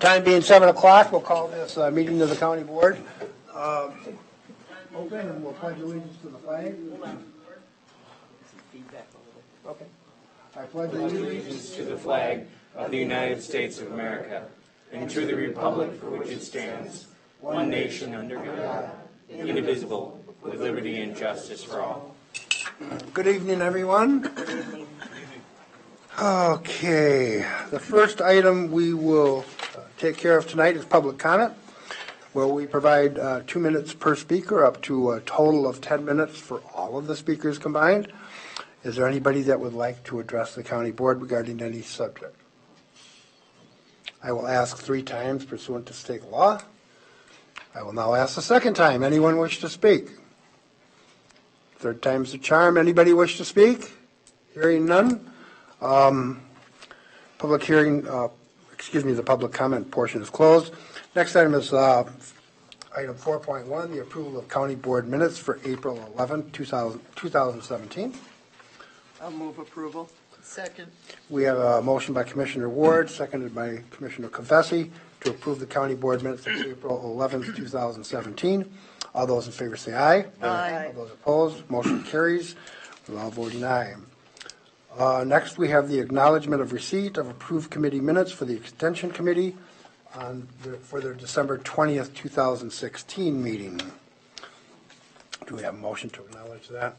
Time being 7 o'clock, we'll call this meeting of the county board open, and we'll pledge allegiance to the flag. Okay. I pledge allegiance to the flag of the United States of America and to the republic for which it stands, one nation under God, indivisible, with liberty and justice for all. Good evening, everyone. Good evening. Okay, the first item we will take care of tonight is public comment, where we provide 2 minutes per speaker, up to a total of 10 minutes for all of the speakers combined. Is there anybody that would like to address the county board regarding any subject? I will ask 3 times pursuant to state law. I will now ask the second time. Anyone wish to speak? Third time's the charm. Anybody wish to speak? Hearing none. Public hearing, the public comment portion is closed. Next item is item 4.1, the approval of county board minutes for April 11, 2017. I'll move approval. Second. We have a motion by Commissioner Ward, seconded by Commissioner Confessi, to approve the county board minutes of April 11, 2017. All those in favor say aye. Aye. All those opposed, motion carries with all voting aye. Next, we have the acknowledgement of receipt of approved committee minutes for the Extension Committee for their December 20th, 2016 meeting. Do we have a motion to acknowledge that?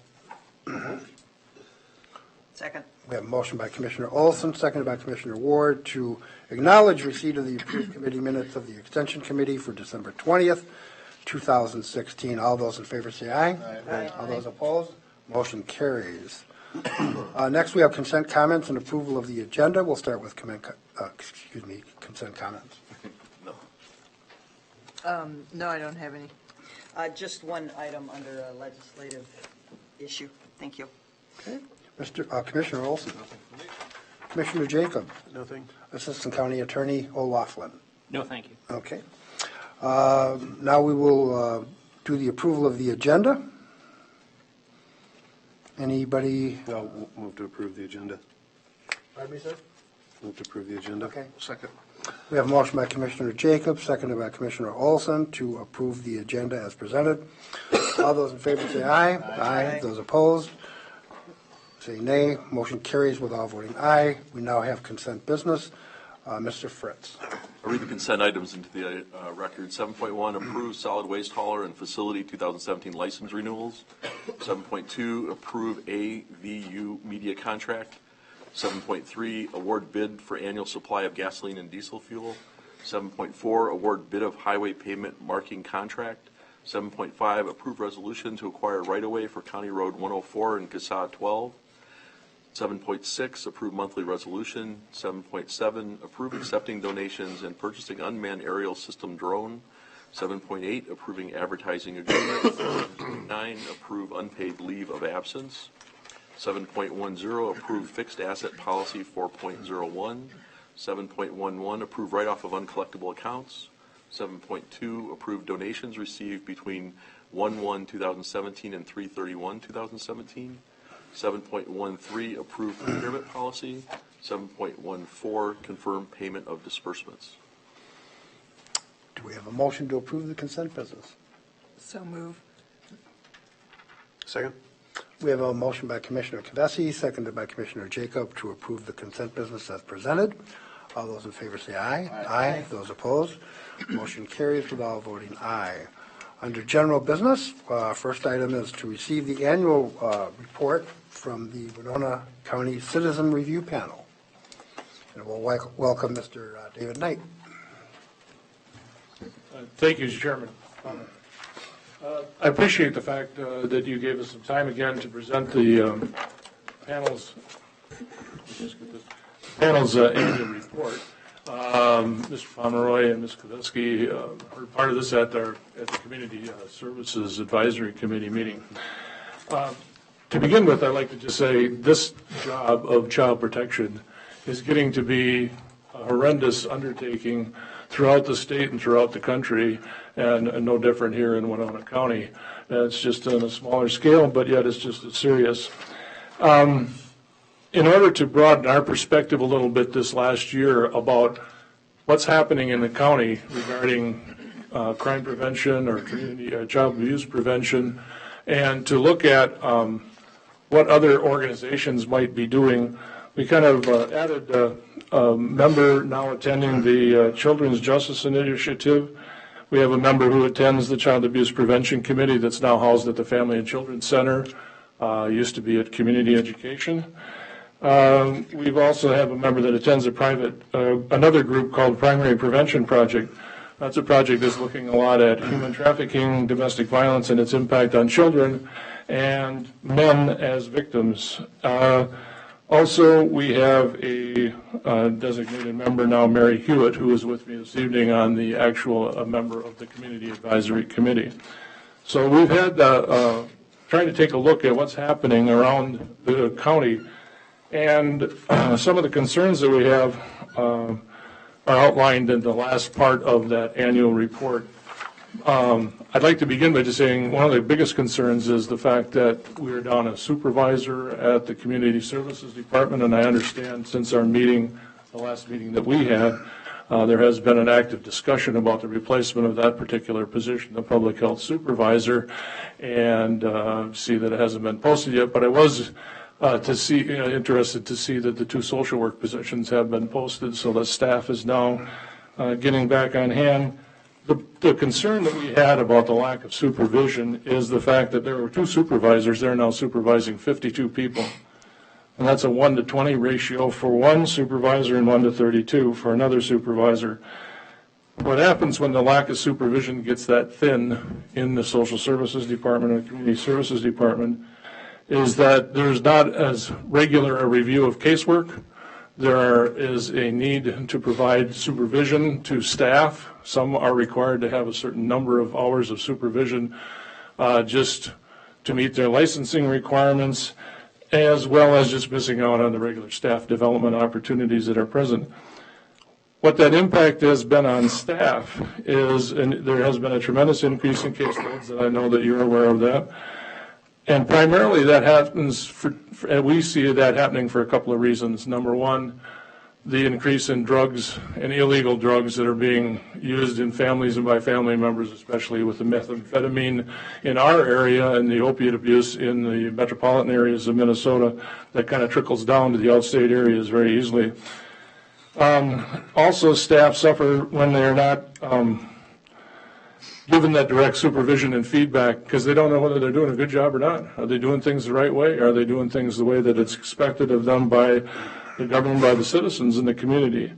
Second. We have a motion by Commissioner Olson, seconded by Commissioner Ward, to acknowledge receipt of the approved committee minutes of the Extension Committee for December 20th, 2016. All those in favor say aye. Aye. All those opposed, motion carries. Next, we have consent comments and approval of the agenda. We'll start with consent comments. No, I don't have any. Just one item under a legislative issue. Thank you. Okay. Commissioner Olson. Commissioner Jacob. Nothing. Assistant County Attorney O'Loughlin. No, thank you. Okay. Now we will do the approval of the agenda. Anybody? I'll move to approve the agenda. Pardon me, sir? Move to approve the agenda. Okay. Second. We have a motion by Commissioner Jacobs, seconded by Commissioner Olson, to approve the agenda as presented. All those in favor say aye. Aye. Those opposed say nay. Motion carries with all voting aye. We now have consent business. Mr. Fritz. I'll read the consent items into the record. 7.1, approve solid waste hauler and facility 2017 license renewals. 7.2, approve AVU media contract. 7.3, award bid for annual supply of gasoline and diesel fuel. 7.4, award bid of highway pavement marking contract. 7.5, approve resolution to acquire right-of-way for County Road 104 and CASA 12. 7.6, approve monthly resolution. 7.7, approve accepting donations and purchasing unmanned aerial system drone. 7.8, approving advertising agreement. 7.9, approve unpaid leave of absence. 7.10, approve fixed asset policy 4.01. 7.11, approve write-off of uncollectible accounts. 7.2, approve donations received between 1/1/2017 and 3/31/2017. 7.13, approve procurement policy. 7.14, confirm payment of disbursements. Do we have a motion to approve the consent business? So move. Second. We have a motion by Commissioner Kavesi, seconded by Commissioner Jacob, to approve the consent business as presented. All those in favor say aye. Aye. Those opposed, motion carries with all voting aye. Under general business, first item is to receive the annual report from the Winona County Citizen Review Panel. And we'll welcome Mr. David Knight. Thank you, Mr. Chairman. I appreciate the fact that you gave us some time again to present the panel's annual report. Mr. Pomeroy and Ms. Kavetsky are part of this at the Community Services Advisory Committee meeting. To begin with, I'd like to just say this job of child protection is getting to be a horrendous undertaking throughout the state and throughout the country, and no different here in Winona County. It's just on a smaller scale, but yet it's just as serious. In order to broaden our perspective a little bit this last year about what's happening in the county regarding crime prevention or community child abuse prevention, and to look at what other organizations might be doing. We kind of added a member now attending the Children's Justice Initiative. We have a member who attends the Child Abuse Prevention Committee that's now housed at the Family and Children's Center, used to be at Community Education. We've also have a member that attends another group called Primary Prevention Project. That's a project that's looking a lot at human trafficking, domestic violence, and its impact on children and men as victims. Also, we have a designated member now, Mary Hewitt, who is with me this evening on the a member of the Community Advisory Committee. So we've had trying to take a look at what's happening around the county, and some of the concerns that we have are outlined in the last part of that annual report. I'd like to begin by just saying one of the biggest concerns is the fact that we are down a supervisor at the Community Services Department, and I understand since our meeting, the last meeting that we had, there has been an active discussion about the replacement of that particular position, the public health supervisor, and see that it hasn't been posted yet, but I was interested to see that the 2 social work positions have been posted, so the staff is now getting back on hand. The concern that we had about the lack of supervision is the fact that there were 2 supervisors. They're now supervising 52 people. And that's a 1-to-20 ratio for one supervisor and 1-to-32 for another supervisor. What happens when the lack of supervision gets that thin in the social services department or the community services department is that there's not as regular a review of casework. There is a need to provide supervision to staff. Some are required to have a certain number of hours of supervision just to meet their licensing requirements, as well as just missing out on the regular staff development opportunities that are present. What that impact has been on staff is, and there has been a tremendous increase in caseloads, and I know that you're aware of that. And primarily that happens, we see that happening for a couple of reasons. Number one, the increase in drugs and illegal drugs that are being used in families and by family members, especially with the methamphetamine in our area and the opiate abuse in the metropolitan areas of Minnesota, that kind of trickles down to the outstate areas very easily. Also, staff suffer when they're not given that direct supervision and feedback because they don't know whether they're doing a good job or not. Are they doing things the right way? Are they doing things the way that it's expected of them by the government, by the citizens in the community?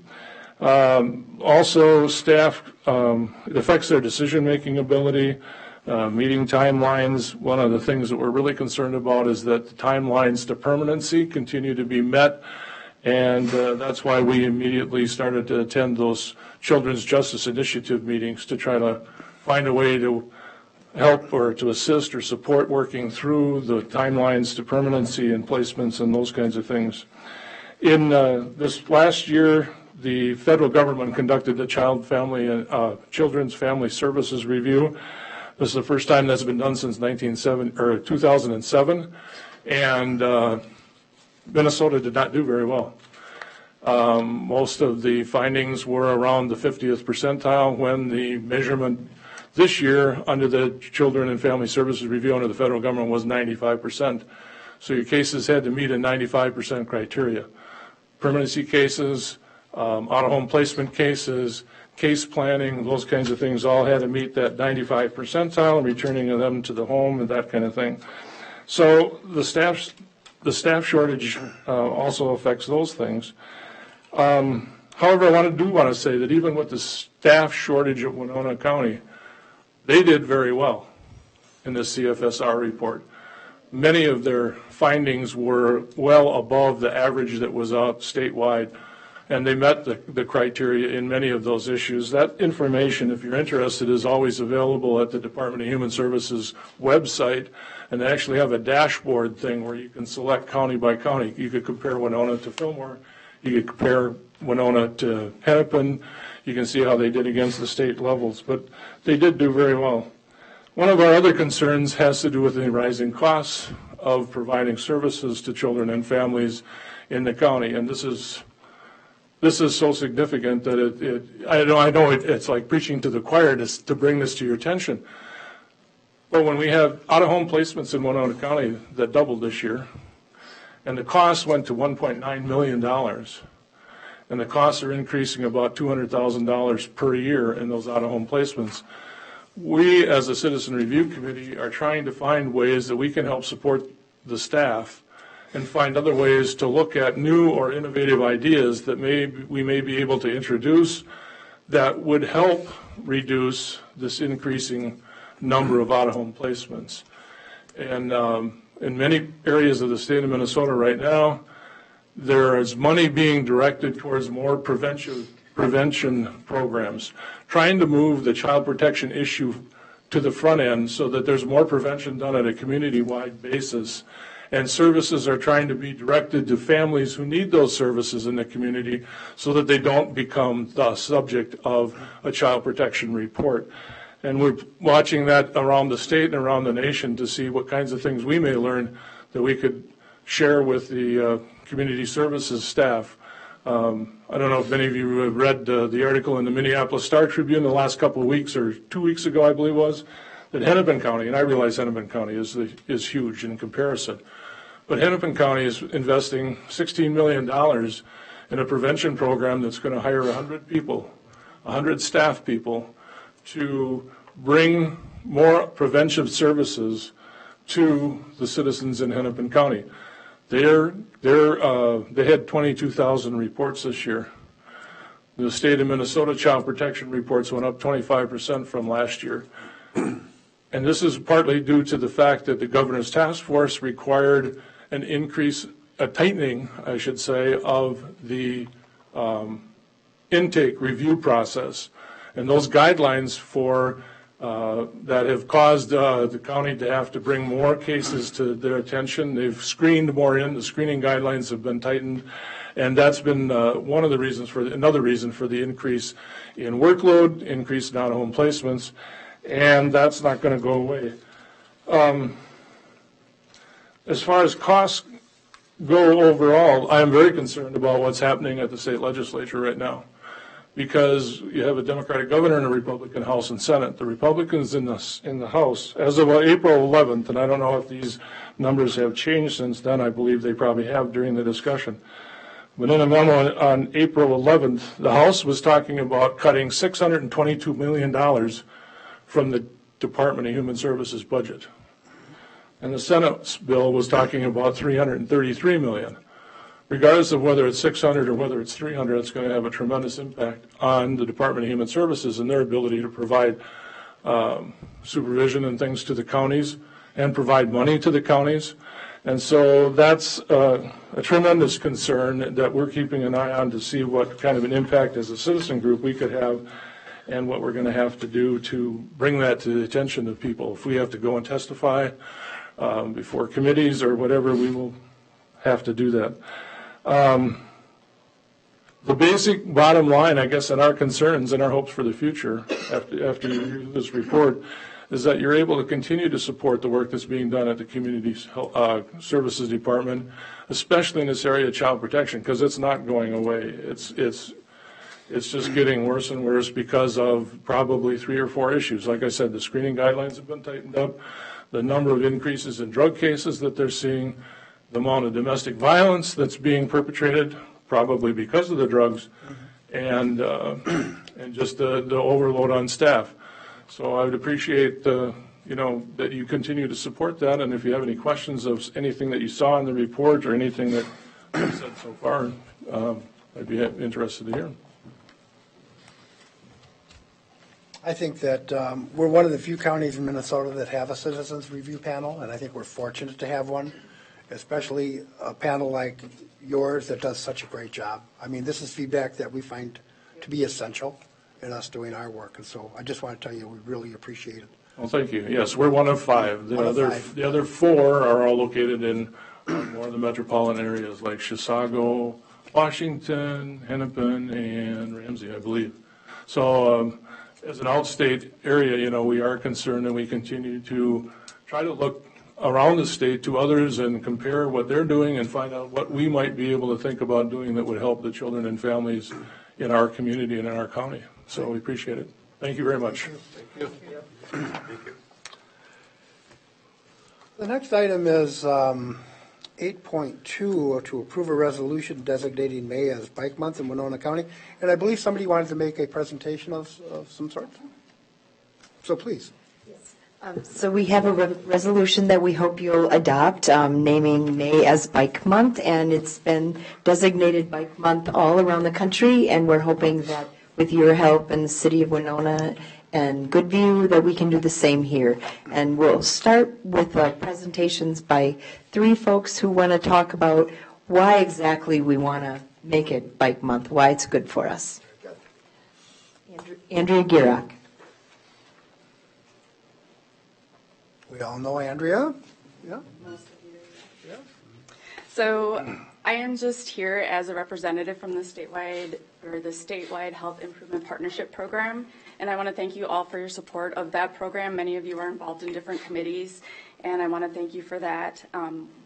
Also, staff, it affects their decision-making ability, meeting timelines. One of the things that we're really concerned about is that the timelines to permanency continue to be met, and that's why we immediately started to attend those Children's Justice Initiative meetings to try to find a way to help or to assist or support working through the timelines to permanency and placements and those kinds of things. In this last year, the federal government conducted the Children's Family Services Review. This is the first time that's been done since 2007, and Minnesota did not do very well. Most of the findings were around the 50th percentile when the measurement this year under the Children and Family Services Review under the federal government was 95%. So your cases had to meet a 95% criteria. Permanency cases, out-of-home placement cases, case planning, those kinds of things all had to meet that 95 percentile and returning them to the home and that kind of thing. So the staff shortage also affects those things. However, I do want to say that even with the staff shortage at Winona County, they did very well in the CFSR report. Many of their findings were well above the average that was out statewide, and they met the criteria in many of those issues. That information, if you're interested, is always available at the Department of Human Services website, and they actually have a dashboard thing where you can select county by county. You could compare Winona to Fillmore. You could compare Winona to Hennepin. You can see how they did against the state levels, but they did do very well. One of our other concerns has to do with the rising costs of providing services to children and families in the county, and this is this is so significant that I know it's like preaching to the choir to bring this to your attention. But when we have out-of-home placements in Winona County that doubled this year, and the cost went to $1.9 million, and the costs are increasing about $200,000 per year in those out-of-home placements, we, as a Citizen Review Committee, are trying to find ways that we can help support the staff and find other ways to look at new or innovative ideas that we may be able to introduce that would help reduce this increasing number of out-of-home placements. And in many areas of the state of Minnesota right now, there is money being directed towards more prevention programs, trying to move the child protection issue to the front end so that there's more prevention done at a community-wide basis. And services are trying to be directed to families who need those services in the community so that they don't become the subject of a child protection report. And we're watching that around the state and around the nation to see what kinds of things we may learn that we could share with the community services staff. I don't know if many of you have read the article in the Minneapolis Star Tribune the last couple of weeks, or 2 weeks ago, I believe it was, that Hennepin County, and I realize Hennepin County is huge in comparison, but Hennepin County is investing $16 million in a prevention program that's going to hire 100 people, 100 staff people, to bring more preventive services to the citizens in Hennepin County. They had 22,000 reports this year. The state of Minnesota child protection reports went up 25% from last year. And this is partly due to the fact that the governor's task force required an increase, a tightening, I should say, of the intake review process. And those guidelines that have caused the county to have to bring more cases to their attention. They've screened more in. The screening guidelines have been tightened. And that's been another reason for the increase in workload, increase in out-of-home placements. And that's not going to go away. As far as costs go overall, I am very concerned about what's happening at the state legislature right now, because you have a Democratic governor and a Republican House and Senate. The Republicans in the House, as of April 11th, and I don't know if these numbers have changed since then, I believe they probably have during the discussion, but in a memo on April 11th, the House was talking about cutting $622 million from the Department of Human Services budget. And the Senate's bill was talking about $333 million. Regardless of whether it's 600 or whether it's 300, it's going to have a tremendous impact on the Department of Human Services and their ability to provide supervision and things to the counties and provide money to the counties. And so that's a tremendous concern that we're keeping an eye on to see what kind of an impact as a citizen group we could have and what we're going to have to do to bring that to the attention of people. If we have to go and testify before committees or whatever, we will have to do that. The basic bottom line, I guess, in our concerns and our hopes for the future after you review this report is that you're able to continue to support the work that's being done at the Community Services Department, especially in this area of child protection, because it's not going away. It's just getting worse and worse because of probably 3 or 4 issues. Like I said, the screening guidelines have been tightened up, the number of increases in drug cases that they're seeing, the amount of domestic violence that's being perpetrated, probably because of the drugs, and just the overload on staff. So I would appreciate that you continue to support that, and if you have any questions of anything that you saw in the report or anything that I've said so far, I'd be interested to hear. I think that we're one of the few counties in Minnesota that have a citizens review panel, and I think we're fortunate to have one, especially a panel like yours that does such a great job. I mean, this is feedback that we find to be essential in us doing our work, and so I just want to tell you we really appreciate it. Well, thank you. Yes, we're one of 5. The other 4 are all located in more of the metropolitan areas like Chisago, Washington, Hennepin, and Ramsey, I believe. So as an outstate area, we are concerned, and we continue to try to look around the state to others and compare what they're doing and find out what we might be able to think about doing that would help the children and families in our community and in our county. So we appreciate it. Thank you very much. The next item is 8.2, to approve a resolution designating May as Bike Month in Winona County. And I believe somebody wanted to make a presentation of some sort. So please. So we have a resolution that we hope you'll adopt, naming May as Bike Month, and it's been designated Bike Month all around the country, and we're hoping that with your help and the city of Winona and Goodview that we can do the same here. And we'll start with presentations by three folks who want to talk about why exactly we want to make it Bike Month, why it's good for us. Andrea Gierock. We all know Andrea. Yeah. So I am just here as a representative from the statewide Health Improvement Partnership Program, and I want to thank you all for your support of that program. Many of you are involved in different committees, and I want to thank you for that.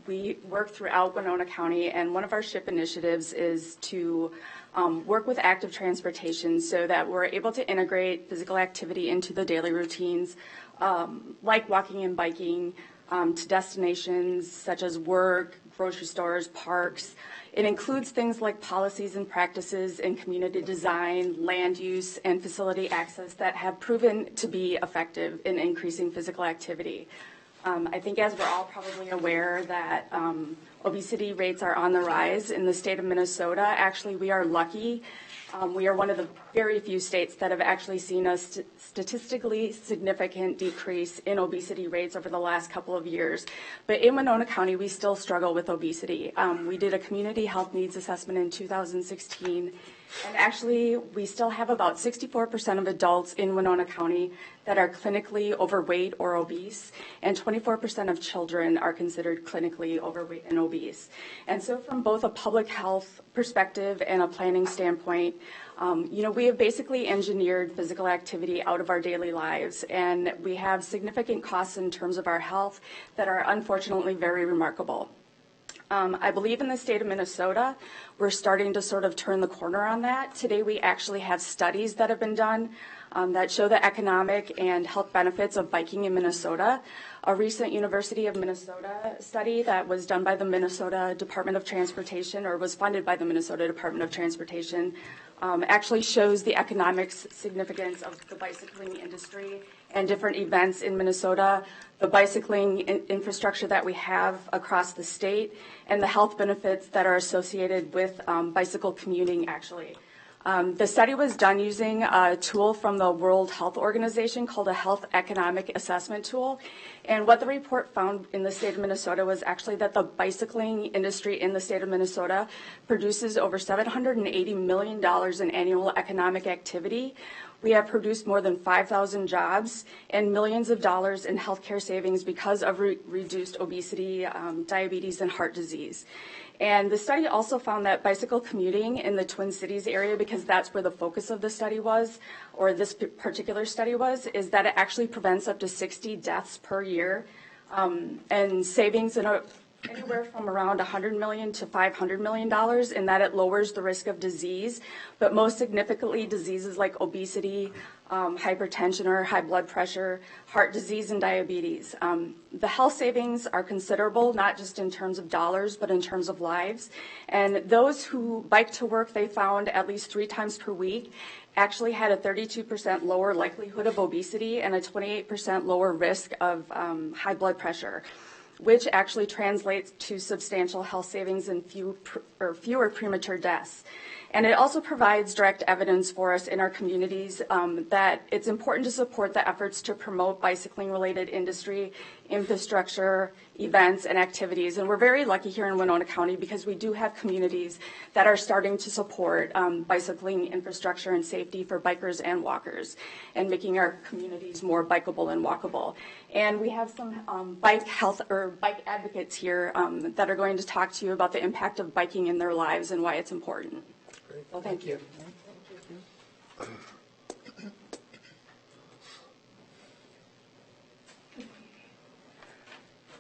We work throughout Winona County, and one of our SHIP initiatives is to work with active transportation so that we're able to integrate physical activity into the daily routines, like walking and biking, to destinations such as work, grocery stores, parks. It includes things like policies and practices in community design, land use, and facility access that have proven to be effective in increasing physical activity. I think as we're all probably aware that obesity rates are on the rise in the state of Minnesota. Actually, we are lucky. We are one of the very few states that have actually seen a statistically significant decrease in obesity rates over the last couple of years. But in Winona County, we still struggle with obesity. We did a community health needs assessment in 2016, and actually we still have about 64% of adults in Winona County that are clinically overweight or obese, and 24% of children are considered clinically overweight and obese. And so from both a public health perspective and a planning standpoint, we have basically engineered physical activity out of our daily lives, and we have significant costs in terms of our health that are unfortunately very remarkable. I believe in the state of Minnesota, we're starting to sort of turn the corner on that. Today, we actually have studies that have been done that show the economic and health benefits of biking in Minnesota. A recent University of Minnesota study that was done by the Minnesota Department of Transportation, or was funded by the Minnesota Department of Transportation, actually shows the economic significance of the bicycling industry and different events in Minnesota, the bicycling infrastructure that we have across the state, and the health benefits that are associated with bicycle commuting, actually. The study was done using a tool from the World Health Organization called a Health Economic Assessment Tool. And what the report found in the state of Minnesota was actually that the bicycling industry in the state of Minnesota produces over $780 million in annual economic activity. We have produced more than 5,000 jobs and millions of dollars in healthcare savings because of reduced obesity, diabetes, and heart disease. And the study also found that bicycle commuting in the Twin Cities area, because that's where the focus of the study was, or this particular study was, is that it actually prevents up to 60 deaths per year, and savings in anywhere from around $100 million to $500 million, in that it lowers the risk of disease, but most significantly diseases like obesity, hypertension or high blood pressure, heart disease, and diabetes. The health savings are considerable, not just in terms of dollars, but in terms of lives. And those who bike to work, they found at least 3 times per week, actually had a 32% lower likelihood of obesity and a 28% lower risk of high blood pressure, which actually translates to substantial health savings and fewer premature deaths. And it also provides direct evidence for us in our communities that it's important to support the efforts to promote bicycling-related industry, infrastructure, events, and activities. And we're very lucky here in Winona County because we do have communities that are starting to support bicycling infrastructure and safety for bikers and walkers, and making our communities more bikeable and walkable. And we have some bike advocates here that are going to talk to you about the impact of biking in their lives and why it's important. Well, thank you.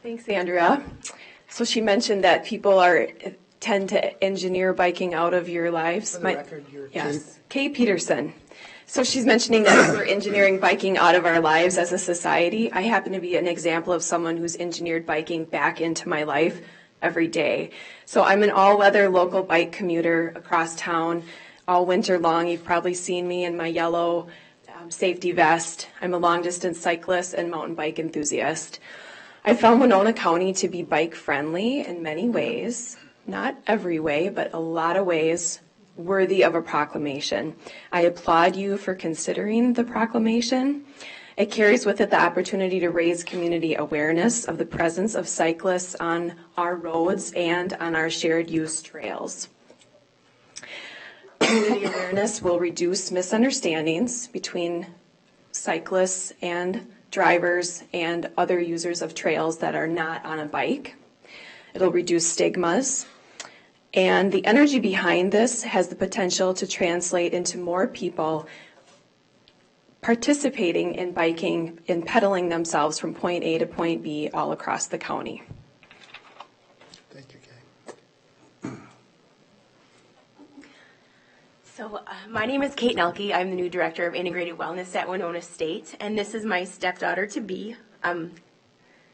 Thanks, Andrea. So she mentioned that people tend to engineer biking out of your lives. For the record, you're Yes, Kay Peterson. So she's mentioning that we're engineering biking out of our lives as a society. I happen to be an example of someone who's engineered biking back into my life every day. So I'm an all-weather local bike commuter across town all winter long. You've probably seen me in my yellow safety vest. I'm a long-distance cyclist and mountain bike enthusiast. I found Winona County to be bike-friendly in many ways, not every way, but a lot of ways worthy of a proclamation. I applaud you for considering the proclamation. It carries with it the opportunity to raise community awareness of the presence of cyclists on our roads and on our shared use trails. Community awareness will reduce misunderstandings between cyclists and drivers and other users of trails that are not on a bike. It'll reduce stigmas. And the energy behind this has the potential to translate into more people participating in biking and pedaling themselves from point A to point B all across the county. Thank you, Kay. So my name is Kate Nelke. I'm the new Director of Integrated Wellness at Winona State, and this is my stepdaughter-to-be,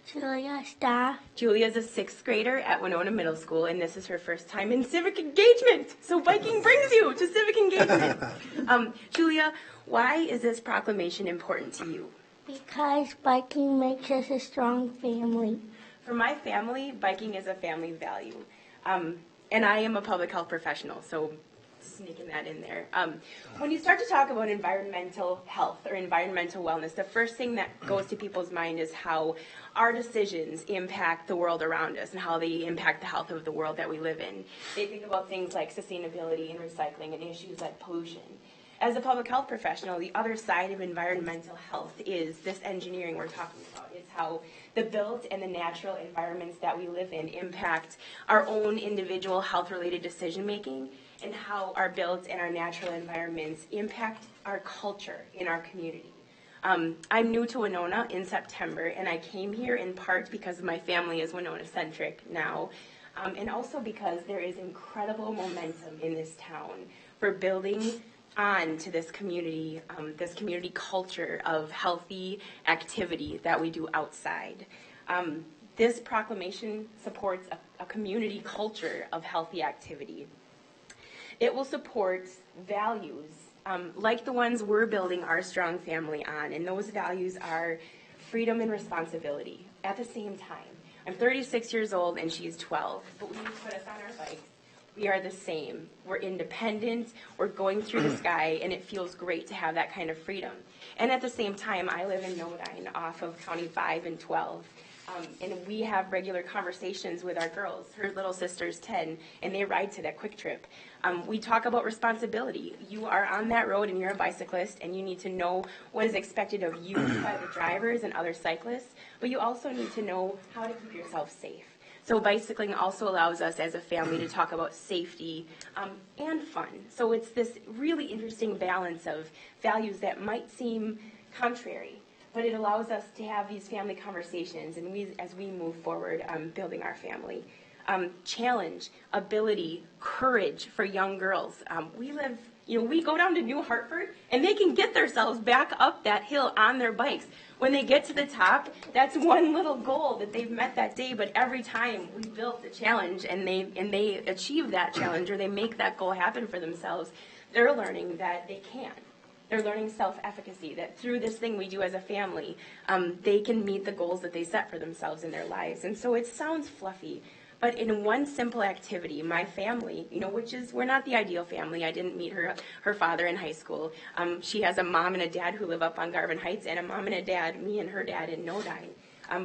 Julia Staff. Julia's a 6th grader at Winona Middle School, and this is her first time in civic engagement. So biking brings you to civic engagement. Julia, why is this proclamation important to you? Because biking makes us a strong family. For my family, biking is a family value. And I am a public health professional, so sneaking that in there. When you start to talk about environmental health or environmental wellness, the first thing that goes to people's mind is how our decisions impact the world around us and how they impact the health of the world that we live in. They think about things like sustainability and recycling and issues like pollution. As a public health professional, the other side of environmental health is this engineering we're talking about. It's how the built and the natural environments that we live in impact our own individual health-related decision-making, and how our built and our natural environments impact our culture in our community. I'm new to Winona in September, and I came here in part because my family is Winona-centric now, and also because there is incredible momentum in this town for building on to this community culture of healthy activity that we do outside. This proclamation supports a community culture of healthy activity. It will support values like the ones we're building our strong family on, and those values are freedom and responsibility at the same time. I'm 36 years old and she's 12, but when you put us on our bikes, we are the same. We're independent, we're going through the sky, and it feels great to have that kind of freedom. And at the same time, I live in Nodine off of County 5 and 12. And we have regular conversations with our girls. Her little sister's 10, and they ride to that quick trip. We talk about responsibility. You are on that road and you're a bicyclist, and you need to know what is expected of you by the drivers and other cyclists, but you also need to know how to keep yourself safe. So bicycling also allows us as a family to talk about safety and fun. So it's this really interesting balance of values that might seem contrary, but it allows us to have these family conversations, and as we move forward building our family. Challenge, ability, courage for young girls. We go down to New Hartford, and they can get themselves back up that hill on their bikes. When they get to the top, that's one little goal that they've met that day, but every time we built the challenge and they achieve that challenge or they make that goal happen for themselves, they're learning that they can. They're learning self-efficacy, that through this thing we do as a family, they can meet the goals that they set for themselves in their lives. And so it sounds fluffy, but in one simple activity, my family, we're not the ideal family. I didn't meet her father in high school. She has a mom and a dad who live up on Garvin Heights, and a mom and a dad, me and her dad, in Nodine.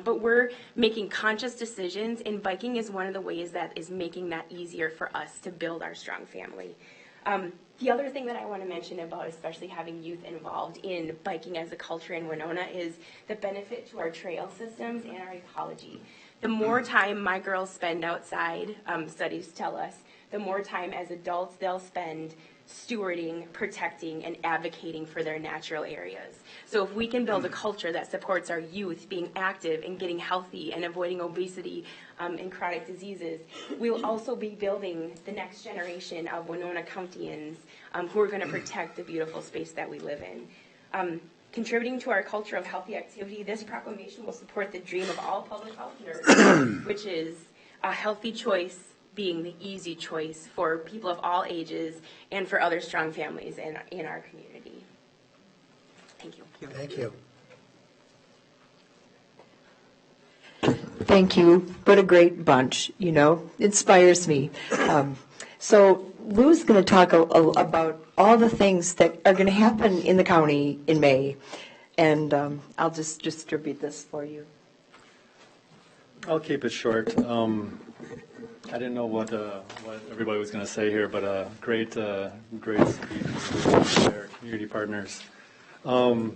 But we're making conscious decisions, and biking is one of the ways that is making that easier for us to build our strong family. The other thing that I want to mention about especially having youth involved in biking as a culture in Winona is the benefit to our trail systems and our ecology. The more time my girls spend outside, studies tell us, the more time as adults they'll spend stewarding, protecting, and advocating for their natural areas. So if we can build a culture that supports our youth being active and getting healthy and avoiding obesity and chronic diseases, we'll also be building the next generation of Winona Countyans who are going to protect the beautiful space that we live in. Contributing to our culture of healthy activity, this proclamation will support the dream of all public health nerds, which is a healthy choice being the easy choice for people of all ages and for other strong families in our community. Thank you. Thank you. Thank you. What a great bunch, inspires me. So Lou's going to talk about all the things that are going to happen in the county in May, and I'll just distribute this for you. I'll keep it short. I didn't know what everybody was going to say here, but great speech from their community partners. I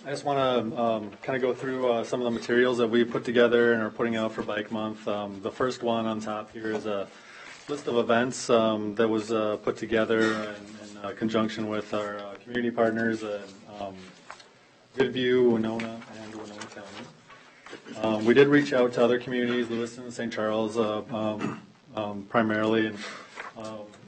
just want to kind of go through some of the materials that we put together and are putting out for Bike Month. The first one on top here is a list of events that was put together in conjunction with our community partners at Goodview, Winona, and Winona County. We did reach out to other communities, Lewiston and St. Charles primarily, and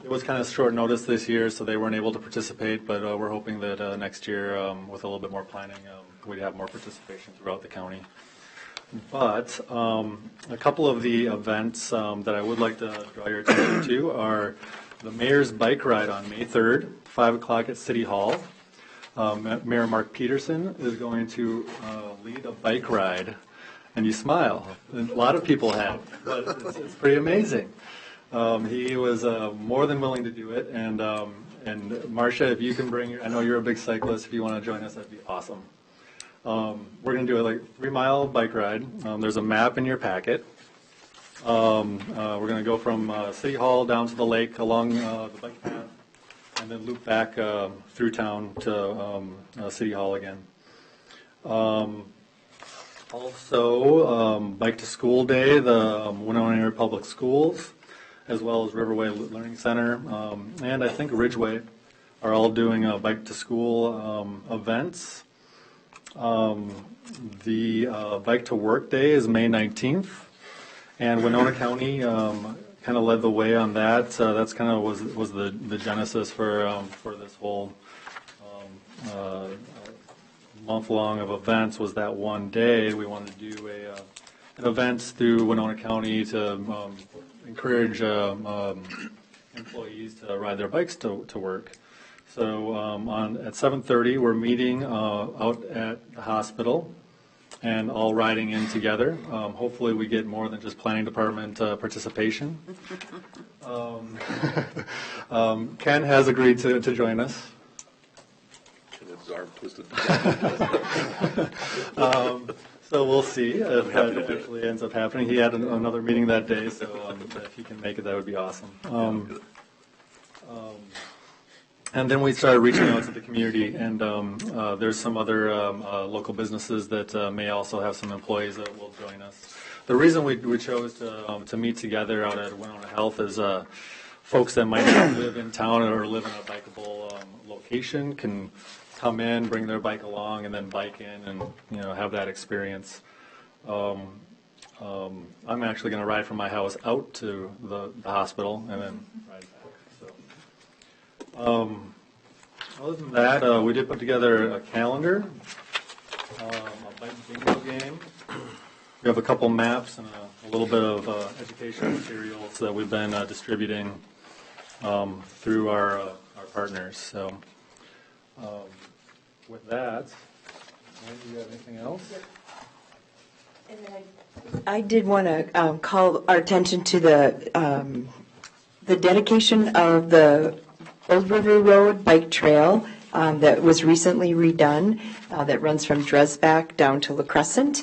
it was kind of short notice this year, so they weren't able to participate, but we're hoping that next year, with a little bit more planning, we'd have more participation throughout the county. But a couple of the events that I would like to draw your attention to are the Mayor's Bike Ride on May 3rd, 5 o'clock at City Hall. Mayor Mark Peterson is going to lead a bike ride, and you smile. A lot of people have, but it's pretty amazing. He was more than willing to do it, and Marcia, if you can I know you're a big cyclist, if you want to join us, that'd be awesome. We're going to do a 3-mile bike ride. There's a map in your packet. We're going to go from City Hall down to the lake along the bike path, and then loop back through town to City Hall again. Also, Bike to School Day, the Winona Area Public Schools, as well as Riverway Learning Center, and I think Ridgeway are all doing Bike to School events. The Bike to Work Day is May 19th, and Winona County kind of led the way on that. That's kind of was the genesis for this whole month-long of events. Was that one day we wanted to do an event through Winona County to encourage employees to ride their bikes to work. So at 7:30, we're meeting out at the hospital and all riding in together. Hopefully we get more than just planning department participation. Ken has agreed to join us. His arm twisted. So we'll see if that actually ends up happening. He had another meeting that day, so if he can make it, that would be awesome. And then we started reaching out to the community, and there's some other local businesses that may also have some employees that will join us. The reason we chose to meet together out at Winona Health is folks that might not live in town or live in a bikeable location can come in, bring their bike along, and then bike in and have that experience. I'm actually going to ride from my house out to the hospital and then ride back. So, other than that, we did put together a calendar, a bike bingo game. We have a couple maps and a little bit of educational materials that we've been distributing through our partners. So. With that, do you have anything else? I did want to call our attention to the dedication of the Old River Road Bike Trail that was recently redone, that runs from Dresbach down to La Crescent,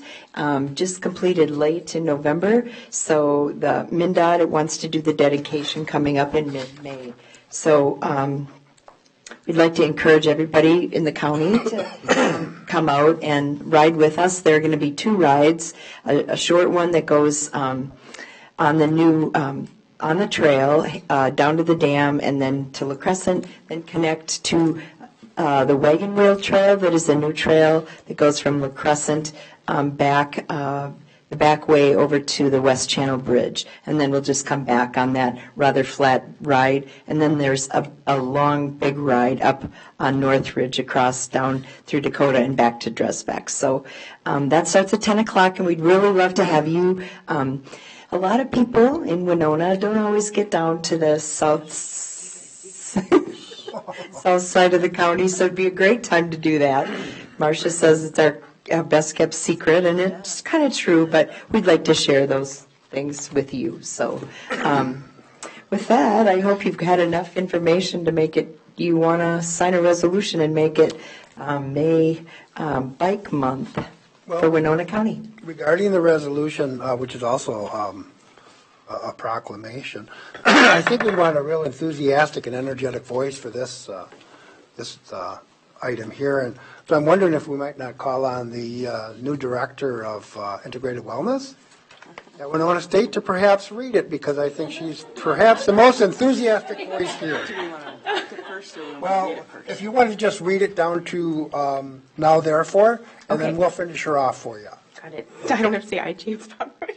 just completed late in November. So the MnDOT wants to do the dedication coming up in mid-May. So we'd like to encourage everybody in the county to come out and ride with us. There are going to be 2 rides, a short one that goes on the new on the trail down to the dam and then to La Crescent, then connect to the Wagon Wheel Trail that is a new trail that goes from La Crescent back the back way over to the West Channel Bridge. And then we'll just come back on that rather flat ride. And then there's a long, big ride up on North Ridge across down through Dakota and back to Dresbeck. So that starts at 10 o'clock, and we'd really love to have you. A lot of people in Winona don't always get down to the south side of the county, so it'd be a great time to do that. Marcia says it's our best kept secret, and it's kind of true, but we'd like to share those things with you. So with that, I hope you've had enough information to make it, you want to sign a resolution and make it May Bike Month for Winona County. Regarding the resolution, which is also a proclamation, I think we want a real enthusiastic and energetic voice for this item here. And so I'm wondering if we might not call on the new director of integrated wellness at Winona State to perhaps read it, because I think she's perhaps the most enthusiastic voice here. Do we want to take it first, or we want to Well, read it first? if you want to just read it down to now therefore, and then Okay. we'll finish her off for you. Got it. I don't have to say I, James Pomeroy.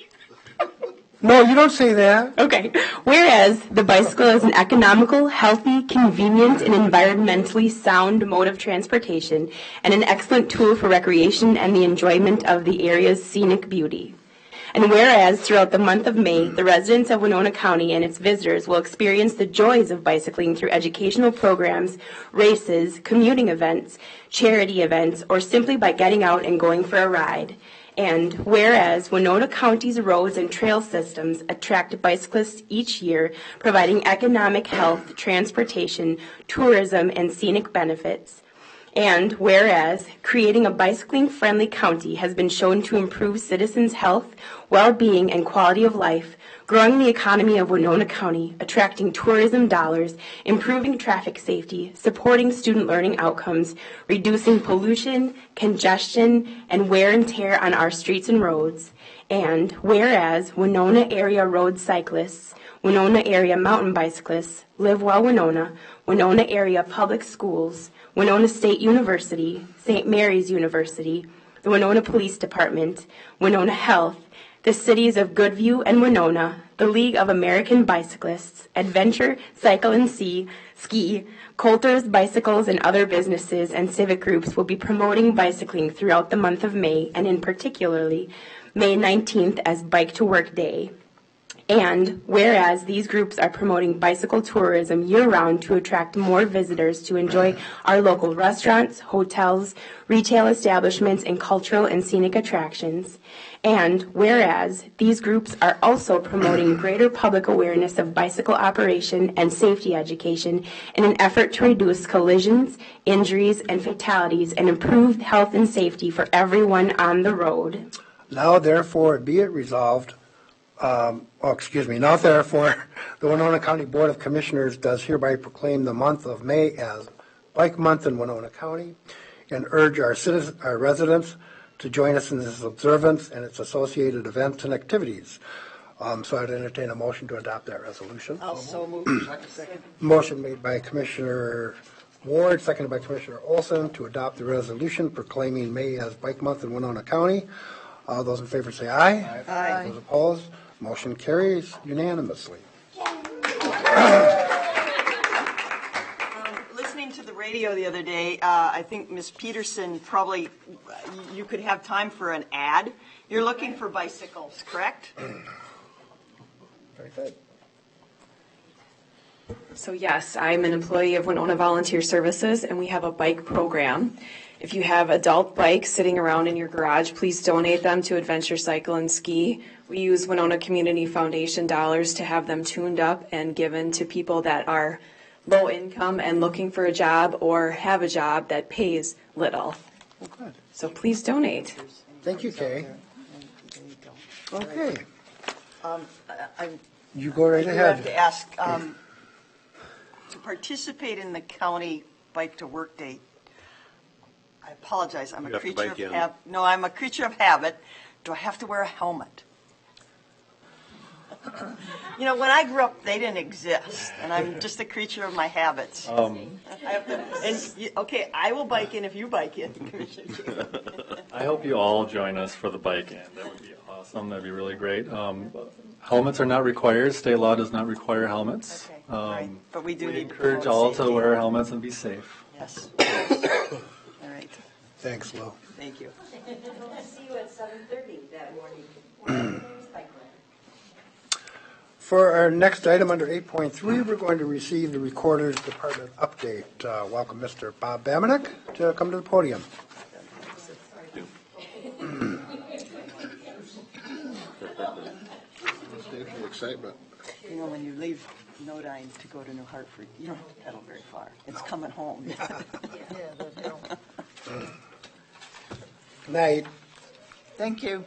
No, you don't say that. Okay. Whereas the bicycle is an economical, healthy, convenient, and environmentally sound mode of transportation and an excellent tool for recreation and the enjoyment of the area's scenic beauty. And whereas throughout the month of May, the residents of Winona County and its visitors will experience the joys of bicycling through educational programs, races, commuting events, charity events, or simply by getting out and going for a ride. And whereas Winona County's roads and trail systems attract bicyclists each year, providing economic, health, transportation, tourism, and scenic benefits. And whereas creating a bicycling-friendly county has been shown to improve citizens' health, well-being, and quality of life, growing the economy of Winona County, attracting tourism dollars, improving traffic safety, supporting student learning outcomes, reducing pollution, congestion, and wear and tear on our streets and roads. And whereas Winona area road cyclists, Winona area mountain bicyclists, Live Well Winona, Winona area public schools, Winona State University, St. Mary's University, the Winona Police Department, Winona Health, the cities of Goodview and Winona, the League of American Bicyclists, Adventure, Cycle and Ski, Coulter's Bicycles, and other businesses and civic groups will be promoting bicycling throughout the month of May, and in particularly May 19th as Bike to Work Day. And whereas these groups are promoting bicycle tourism year-round to attract more visitors to enjoy our local restaurants, hotels, retail establishments, and cultural and scenic attractions. And whereas these groups are also promoting greater public awareness of bicycle operation and safety education in an effort to reduce collisions, injuries, and fatalities and improve health and safety for everyone on the road. Now therefore be it resolved, now therefore, the Winona County Board of Commissioners does hereby proclaim the month of May as Bike Month in Winona County and urge our residents to join us in this observance and its associated events and activities. So I'd entertain a motion to adopt that resolution. Also move. Second. Motion made by Commissioner Ward, seconded by Commissioner Olson to adopt the resolution proclaiming May as Bike Month in Winona County. All those in favor say aye. Aye. Those opposed, motion carries unanimously. Listening to the radio the other day, I think Ms. Peterson probably, you could have time for an ad. You're looking for bicycles, correct? Very good. So yes, I'm an employee of Winona Volunteer Services, and we have a bike program. If you have adult bikes sitting around in your garage, please donate them to Adventure Cycle and Ski. We use Winona Community Foundation dollars to have them tuned up and given to people that are low income and looking for a job or have a job that pays little. Well, good. So please donate. Thank you, Kay. Okay, I'm you go right I do have ahead. to ask, to participate in the county Bike to Work Day, I apologize, I'm a You have to creature bike of in. habit. No, I'm a creature of habit. Do I have to wear a helmet? You know, when I grew up, they didn't exist, and I'm just a creature of my habits. Okay, I will bike in if you bike in, Commissioner Taylor. I hope you all join us for the bike in. That would be awesome. That'd be really great. Helmets are not required. State law does not require helmets. Okay, right. But we do need to encourage promote all to safety. wear helmets and be safe. Yes. All right, Thanks, Lou. thank you. See you at 7:30 that morning. For our next item under 8.3, we're going to receive the Recorder's Department update. Welcome Mr. Bob Bamenik to come to the podium. Excitement. You know, when you leave Nodine to go to New Hartford, you don't have to pedal very far. It's coming home. Night. Thank you.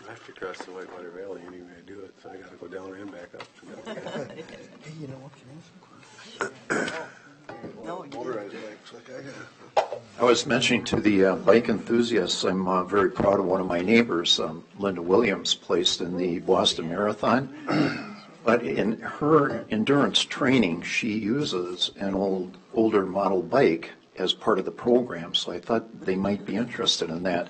I have to cross the Whitewater Valley anyway to do it, so I got to go down and back up. Hey, you know what, can I ask a No, you Motorized bikes, like I got. I was mentioning to the bike enthusiasts, I'm very proud of one of my neighbors, Linda Williams, placed in the Boston Marathon. But in her endurance training, she uses an older model bike as part of the program, so I thought they might be interested in that.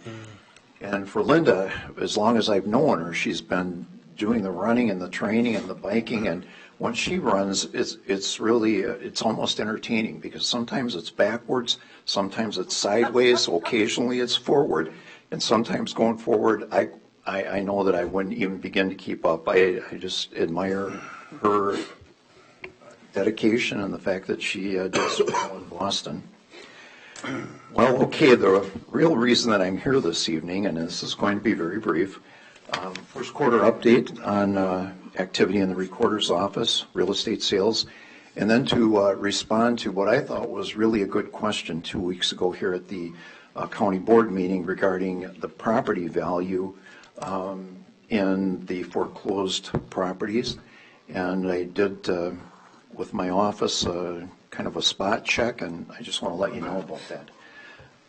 And for Linda, as long as I've known her, she's been doing the running and the training and the biking, and when she runs, it's really, it's almost entertaining, because sometimes it's backwards, sometimes it's sideways, occasionally it's forward, and sometimes going forward, I know that I wouldn't even begin to keep up. I just admire her dedication and the fact that she did so well in Boston. Well, okay, the real reason that I'm here this evening, and this is going to be very brief, first quarter update on activity in the recorder's office, real estate sales, and then to respond to what I thought was really a good question 2 weeks ago here at the county board meeting regarding the property value in the foreclosed properties. And I did, with my office, kind of a spot check, and I just want to let you know about that.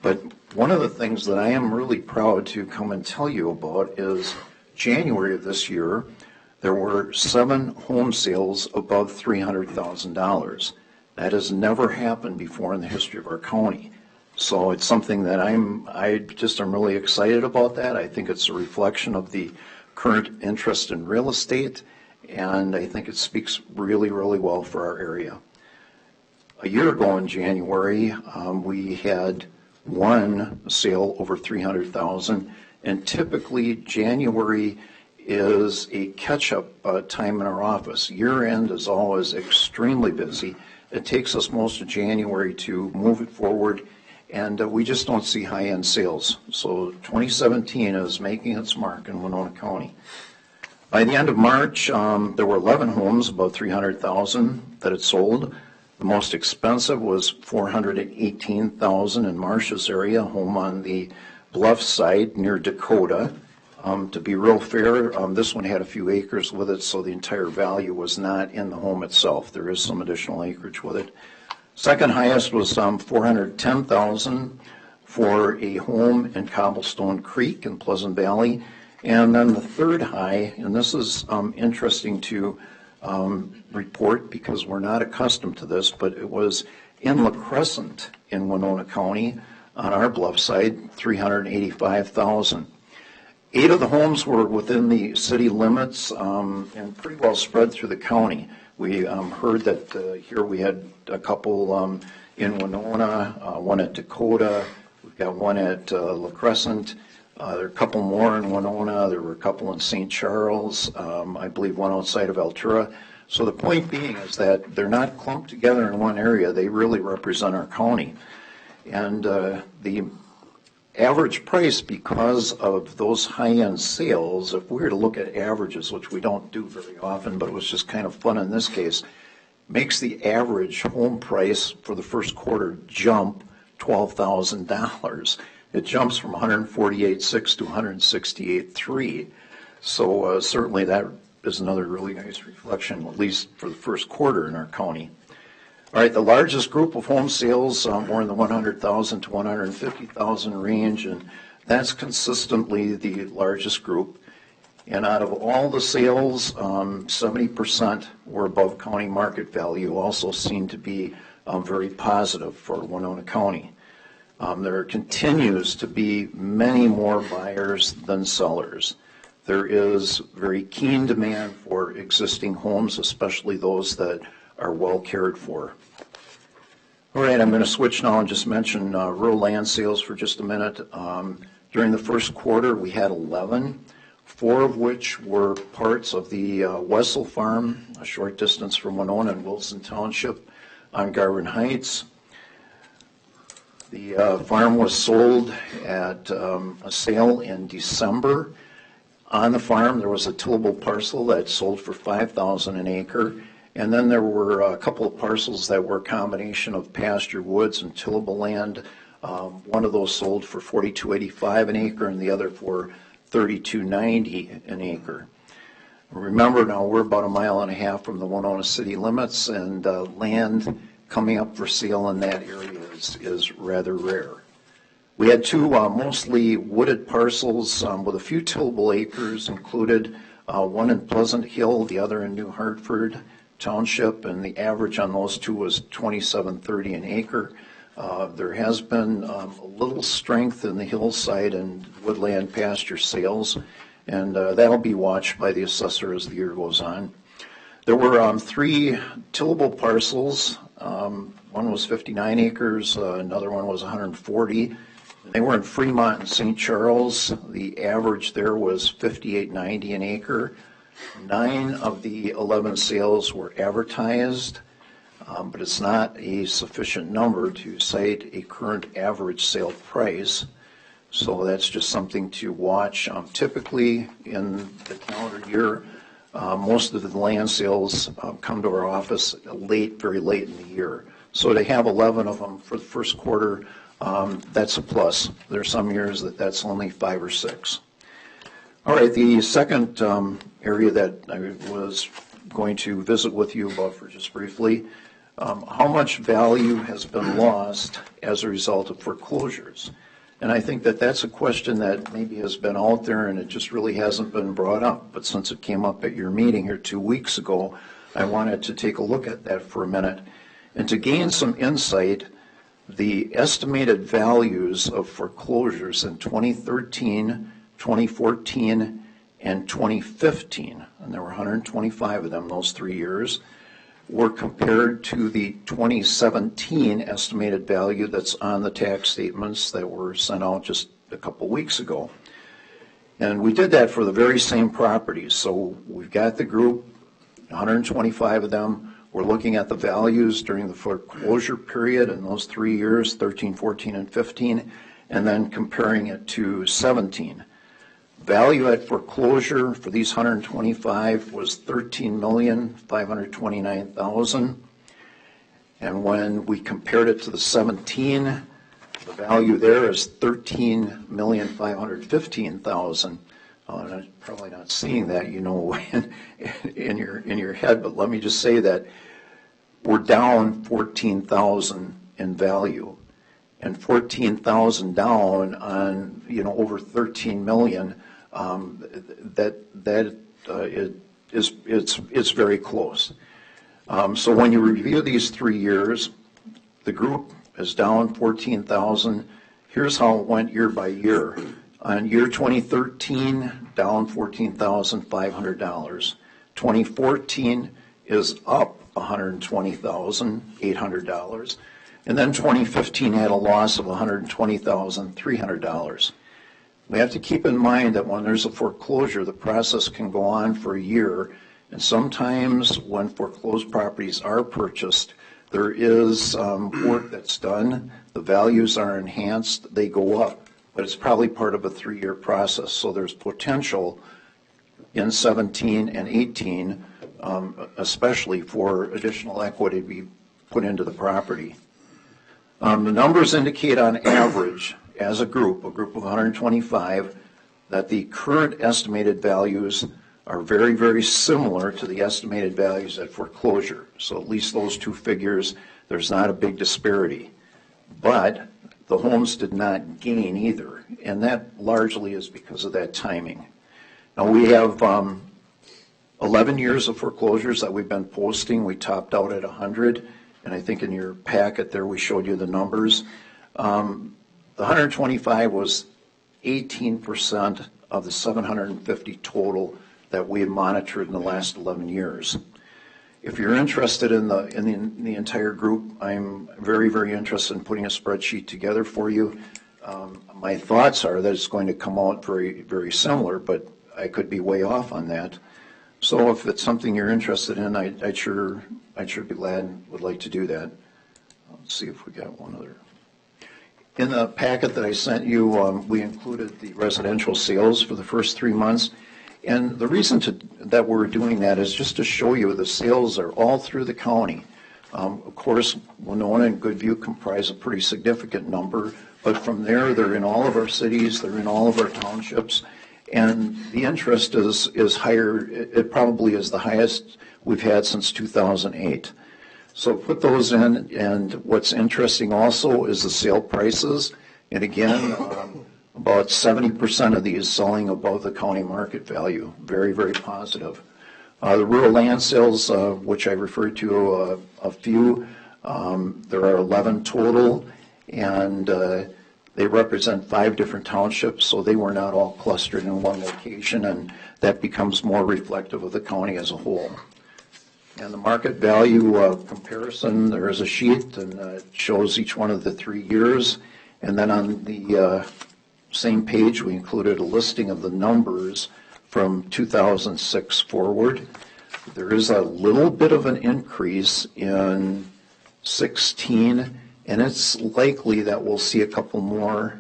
But one of the things that I am really proud to come and tell you about is January of this year, there were 7 home sales above $300,000. That has never happened before in the history of our county. So it's something that I just am really excited about that. I think it's a reflection of the current interest in real estate, and I think it speaks really, really well for our area. A year ago in January, we had 1 sale over $300,000, and typically January is a catch-up time in our office. Year-end is always extremely busy. It takes us most of January to move it forward, and we just don't see high-end sales. So 2017 is making its mark in Winona County. By the end of March, there were 11 homes above $300,000 that had sold. The most expensive was $418,000 in Marcia's area, a home on the bluff side near Dakota. To be real fair, this one had a few acres with it, so the entire value was not in the home itself. There is some additional acreage with it. Second highest was $410,000 for a home in Cobblestone Creek in Pleasant Valley. And then the third high, and this is interesting to report because we're not accustomed to this, but it was in La Crescent in Winona County on our bluff side, $385,000. 8 of the homes were within the city limits and pretty well spread through the county. We heard that here we had a couple in Winona, one at Dakota, we've got one at La Crescent. There are a couple more in Winona. There were a couple in St. Charles. I believe one outside of Altura. So the point being is that they're not clumped together in one area. They really represent our county. And the average price, because of those high-end sales, if we were to look at averages, which we don't do very often, but it was just kind of fun in this case, makes the average home price for the first quarter jump $12,000. It jumps from $148,600 to $168,300. So certainly that is another really nice reflection, at least for the first quarter in our county. All right, the largest group of home sales were in the 100,000 to 150,000 range, and that's consistently the largest group. And out of all the sales, 70% were above county market value, also seemed to be very positive for Winona County. There continues to be many more buyers than sellers. There is very keen demand for existing homes, especially those that are well cared for. All right, I'm going to switch now and just mention rural land sales for just a minute. During the first quarter, we had 11, 4 of which were parts of the Wessel Farm, a short distance from Winona in Wilson Township on Garvin Heights. The farm was sold at a sale in December. On the farm, there was a tillable parcel that sold for $5,000 an acre, and then there were a couple of parcels that were a combination of pasture woods and tillable land. One of those sold for $42.85 an acre, and the other for $32.90 an acre. Remember now, we're about 1.5 miles from the Winona city limits, and land coming up for sale in that area is rather rare. We had 2 mostly wooded parcels with a few tillable acres included, one in Pleasant Hill, the other in New Hartford Township, and the average on those 2 was $27.30 an acre. There has been a little strength in the hillside and woodland pasture sales, and that'll be watched by the assessor as the year goes on. There were 3 tillable parcels. One was 59 acres, another one was 140. They were in Fremont and St. Charles. The average there was $58.90 an acre. 9 of the 11 sales were advertised, but it's not a sufficient number to cite a current average sale price. So that's just something to watch. Typically in the calendar year, most of the land sales come to our office very late in the year. So to have 11 of them for the first quarter, that's a plus. There are some years that's only 5 or 6. All right, the second area that I was going to visit with you about for just briefly, how much value has been lost as a result of foreclosures? And I think that that's a question that maybe has been out there and it just really hasn't been brought up. But since it came up at your meeting here 2 weeks ago, I wanted to take a look at that for a minute. And to gain some insight, the estimated values of foreclosures in 2013, 2014, and 2015, and there were 125 of them those 3 years, were compared to the 2017 estimated value that's on the tax statements that were sent out just a couple weeks ago. And we did that for the very same properties. So we've got the group, 125 of them. We're looking at the values during the foreclosure period in those 3 years, 13, 14, and 15, and then comparing it to 17. Value at foreclosure for these 125 was $13,529,000. And when we compared it to the 17, the value there is $13,515,000. I'm probably not seeing that, in your head, but let me just say that we're down 14,000 in value, and 14,000 down on over 13 million. It's very close. So when you review these 3 years, the group is down 14,000. Here's how it went year by year. On year 2013, down $14,500. 2014 is up $120,800. And then 2015 had a loss of $120,300. We have to keep in mind that when there's a foreclosure, the process can go on for a year. And sometimes when foreclosed properties are purchased, there is work that's done. The values are enhanced. They go up. But it's probably part of a 3-year process. So there's potential in 17 and 18, especially for additional equity to be put into the property. The numbers indicate on average, as a group of 125, that the current estimated values are very, very similar to the estimated values at foreclosure. So at least those 2 figures There's not a big disparity. But the homes did not gain either, and that largely is because of that timing. Now, we have 11 years of foreclosures that we've been posting. We topped out at 100, and I think in your packet there we showed you the numbers. The 125 was 18% of the 750 total that we have monitored in the last 11 years. If you're interested in the entire group, I'm very, very interested in putting a spreadsheet together for you. My thoughts are that it's going to come out very, very similar, but I could be way off on that. So if it's something you're interested in, I'd sure be glad and would like to do that. Let's see if we got one other. In the packet that I sent you, we included the residential sales for the first 3 months. And the reason that we're doing that is just to show you the sales are all through the county. Of course, Winona and Goodview comprise a pretty significant number, but from there, they're in all of our cities, they're in all of our townships, and the interest is higher. It probably is the highest we've had since 2008. So put those in, and what's interesting also is the sale prices. And again, about 70% of these selling above the county market value. Very, very positive. The rural land sales, which I referred to a few, there are 11 total, and they represent 5 different townships, so they were not all clustered in one location, and that becomes more reflective of the county as a whole. And the market value comparison, there is a sheet, and it shows each one of the 3 years. And then on the same page, we included a listing of the numbers from 2006 forward. There is a little bit of an increase in 16, and it's likely that we'll see a couple more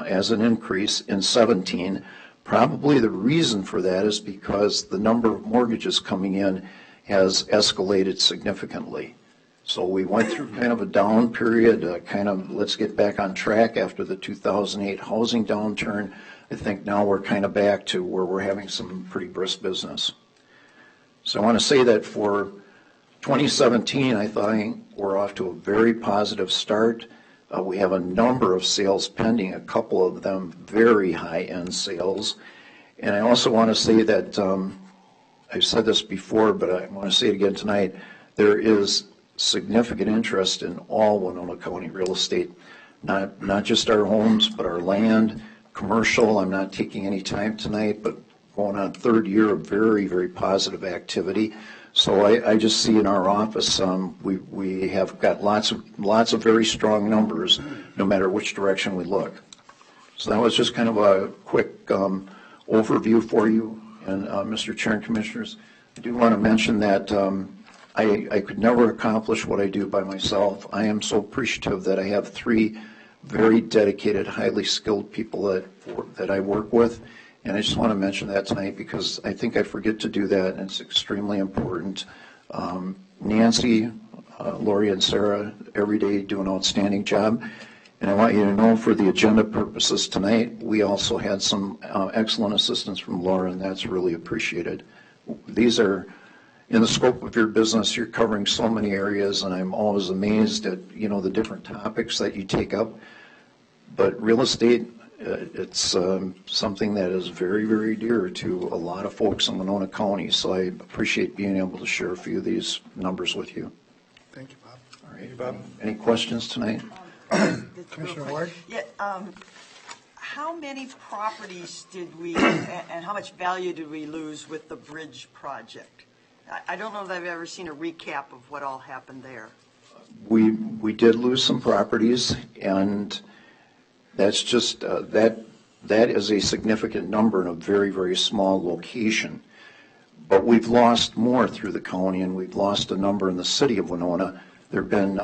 as an increase in 17. Probably the reason for that is because the number of mortgages coming in has escalated significantly. So we went through kind of a down period, let's get back on track after the 2008 housing downturn. I think now we're kind of back to where we're having some pretty brisk business. So I want to say that for 2017, I thought we're off to a very positive start. We have a number of sales pending, a couple of them very high-end sales. And I also want to say that, I've said this before, but I want to say it again tonight, there is significant interest in all Winona County real estate, not just our homes, but our land, commercial. I'm not taking any time tonight, but going on 3rd year of very, very positive activity. So I just see in our office, we have got lots of very strong numbers, no matter which direction we look. So that was just kind of a quick overview for you. And Mr. Chair and Commissioners, I do want to mention that I could never accomplish what I do by myself. I am so appreciative that I have 3 very dedicated, highly skilled people that I work with. And I just want to mention that tonight because I think I forget to do that, and it's extremely important. Nancy, Lori, and Sarah every day do an outstanding job. And I want you to know, for the agenda purposes tonight, we also had some excellent assistance from Laura, and that's really appreciated. These are, in the scope of your business, you're covering so many areas, and I'm always amazed at, the different topics that you take up. But real estate, it's something that is very, very dear to a lot of folks in Winona County, so I appreciate being able to share a few of these numbers with you. Thank you, Bob. All right, Thank you, Bob. Any questions tonight? Commissioner Ward? Yeah, how many properties did we, and how much value did we lose with the bridge project? I don't know that I've ever seen a recap of what all happened there. We did lose some properties, and that's just, that is a significant number in a very, very small location. But we've lost more through the county, and we've lost a number in the city of Winona. There have been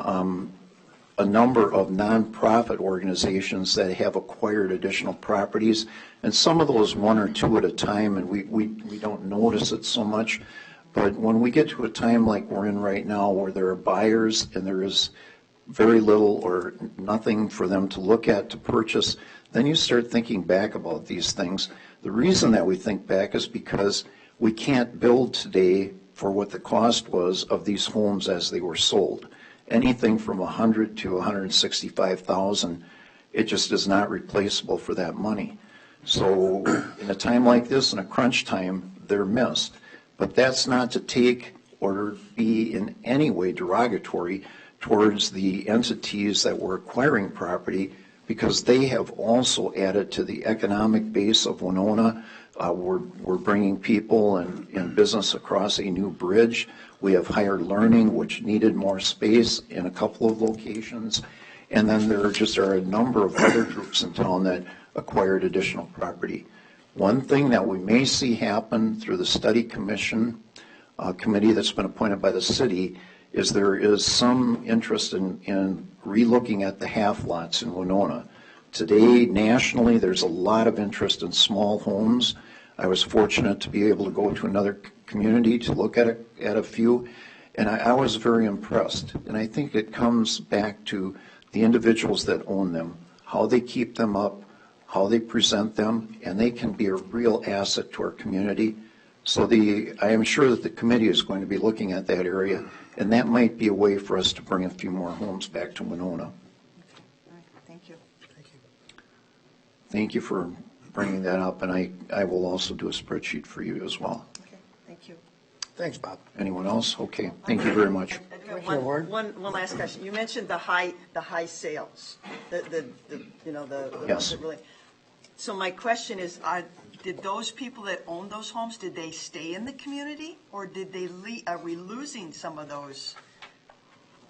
a number of nonprofit organizations that have acquired additional properties, and some of those 1 or 2 at a time, and we don't notice it so much. But when we get to a time like we're in right now, where there are buyers and there is very little or nothing for them to look at to purchase, then you start thinking back about these things. The reason that we think back is because we can't build today for what the cost was of these homes as they were sold. anything from 100 to 165,000, it just is not replaceable for that money. So in a time like this, in a crunch time, they're missed. But that's not to take or be in any way derogatory towards the entities that were acquiring property, because they have also added to the economic base of Winona. We're bringing people and business across a new bridge. We have higher learning, which needed more space in a couple of locations. And then there just are a number of other groups in town that acquired additional property. One thing that we may see happen through the study commission, committee that's been appointed by the city, is there is some interest in relooking at the half lots in Winona. Today, nationally, there's a lot of interest in small homes. I was fortunate to be able to go to another community to look at a few, and I was very impressed. And I think it comes back to the individuals that own them, how they keep them up, how they present them, and they can be a real asset to our community. So I am sure that the committee is going to be looking at that area, and that might be a way for us to bring a few more homes back to Winona. All right, thank you. Thank you for bringing that up, and I will also do a spreadsheet for you as well. Okay, thank you. Thanks, Bob. Anyone else? Okay, thank you very much. I do have one last question. You mentioned the high sales, Yes. really. So my question is, did those people that own those homes, did they stay in the community, or did they are we losing some of those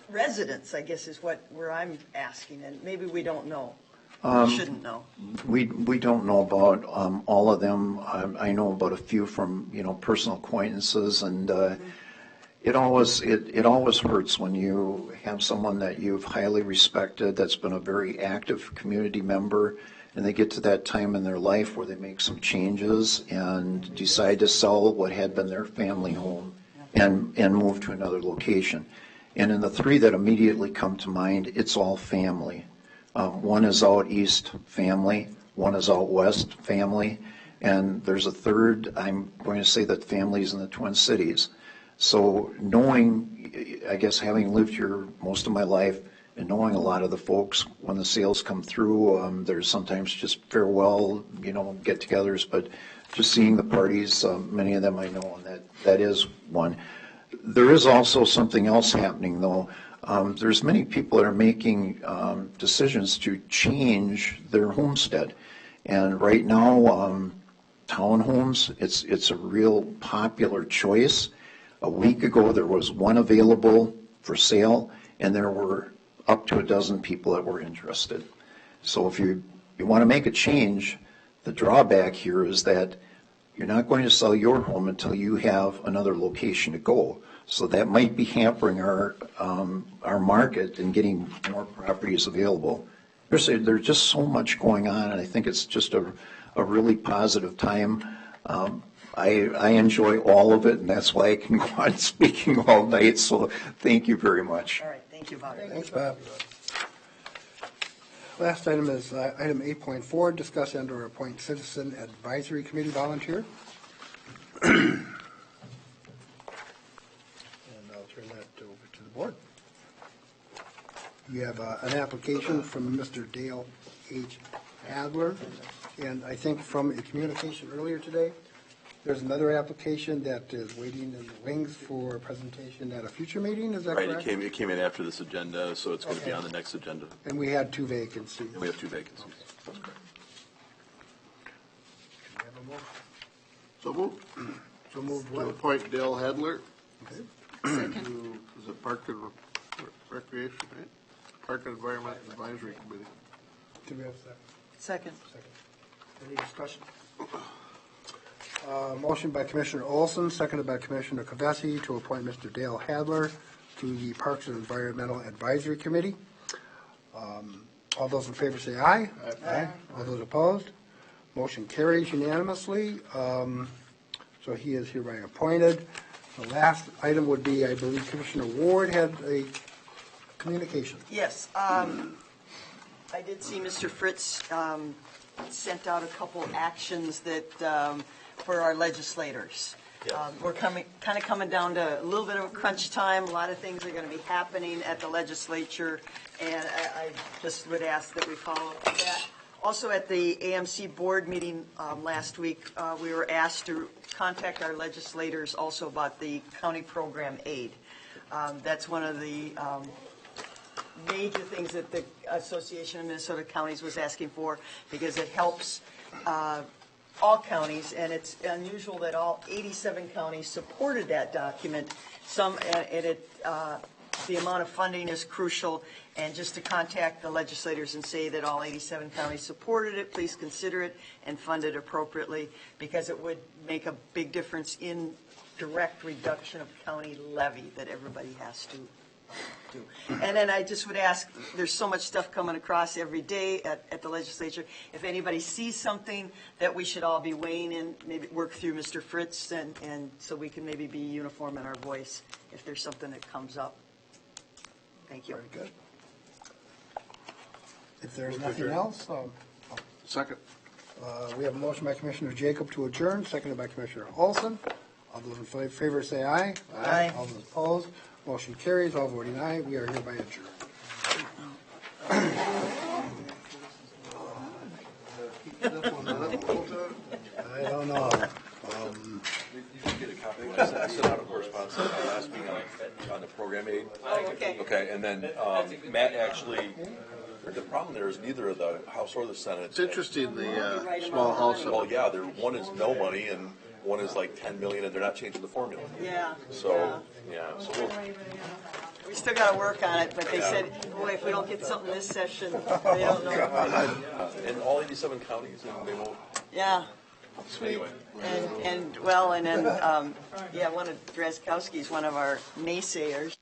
residents, I guess is where I'm asking, and maybe we don't know. We shouldn't know. We don't know about all of them. I know about a few from personal acquaintances, and it always hurts when you have someone that you've highly respected, that's been a very active community member, and they get to that time in their life where they make some changes and decide to sell what had been their family home and move to another location. And in the three that immediately come to mind, it's all family. One is out east, family. One is out west, family. And there's a third, I'm going to say that family's in the Twin Cities. So knowing, I guess having lived here most of my life and knowing a lot of the folks, when the sales come through, there's sometimes just farewell, get-togethers, but just seeing the parties, many of them I know, and that is one. There is also something else happening, though. There's many people that are making decisions to change their homestead. And right now, townhomes, it's a real popular choice. A week ago, there was one available for sale, and there were up to a dozen people that were interested. So if you want to make a change, the drawback here is that you're not going to sell your home until you have another location to go. So that might be hampering our market and getting more properties available. There's just so much going on, and I think it's just a really positive time. I enjoy all of it, and that's why I can go on speaking all night. So thank you very much. All right, thank you, Bob. Thanks, Bob. Last item is item 8.4, discuss and/or appoint citizen advisory committee volunteer. And I'll turn that over to the board. We have an application from Mr. Dale H. Adler, and I think from a communication earlier today, there's another application that is waiting in the wings for presentation at a future meeting, is that Right, correct? it came in after this agenda, so it's going to be Okay. on the next agenda. And we had 2 vacancies. And we have 2 vacancies. That's correct. Have a motion. So moved. So moved To what? appoint Dale Hedler Okay. to, is it Park and Recreation, right? Park and Environment Advisory Committee. Do we have a second? Second. Any discussion? Motion by Commissioner Olson, seconded by Commissioner Kovesi to appoint Mr. Dale Hadler to the Parks and Environmental Advisory Committee. All those in favor say aye. Aye. All those opposed? Motion carries unanimously. So he is hereby appointed. The last item would be, I believe Commissioner Ward had a communication. Yes, I did see Mr. Fritz sent out a couple actions that, for our legislators. We're kind of coming down to a little bit of a crunch time. A lot of things are going to be happening at the legislature, and I just would ask that we follow that. Also, at the AMC board meeting last week, we were asked to contact our legislators also about the county program aid. That's one of the major things that the Association of Minnesota Counties was asking for, because it helps all counties, and it's unusual that all 87 counties supported that document. The amount of funding is crucial, and just to contact the legislators and say that all 87 counties supported it, please consider it and fund it appropriately, because it would make a big difference in direct reduction of county levy that everybody has to do. And then I just would ask, there's so much stuff coming across every day at the legislature. If anybody sees something that we should all be weighing in, maybe work through Mr. Fritz, and so we can maybe be uniform in our voice if there's something that comes up. Thank you. Very good. If there's nothing else, Second. we have a motion by Commissioner Jacob to adjourn, seconded by Commissioner Olson. All those in favor say aye. Aye. All those opposed, motion carries. All voting aye. We are hereby adjourned. I don't know. You should get a copy. I sent out a correspondence last meeting on the program aid. Okay. Okay, and then Matt actually, the problem there is neither of the House or the Senate. It's interesting, the small house. Well, yeah, one is no money and one is like 10 million, and they're not changing the formula. Yeah. So, so We still got to work on it, but they said, boy, if we don't get something this session, they don't know. in all 87 counties, and they won't. Yeah. Sweet. And then, one of Drazkowski's one of our naysayers.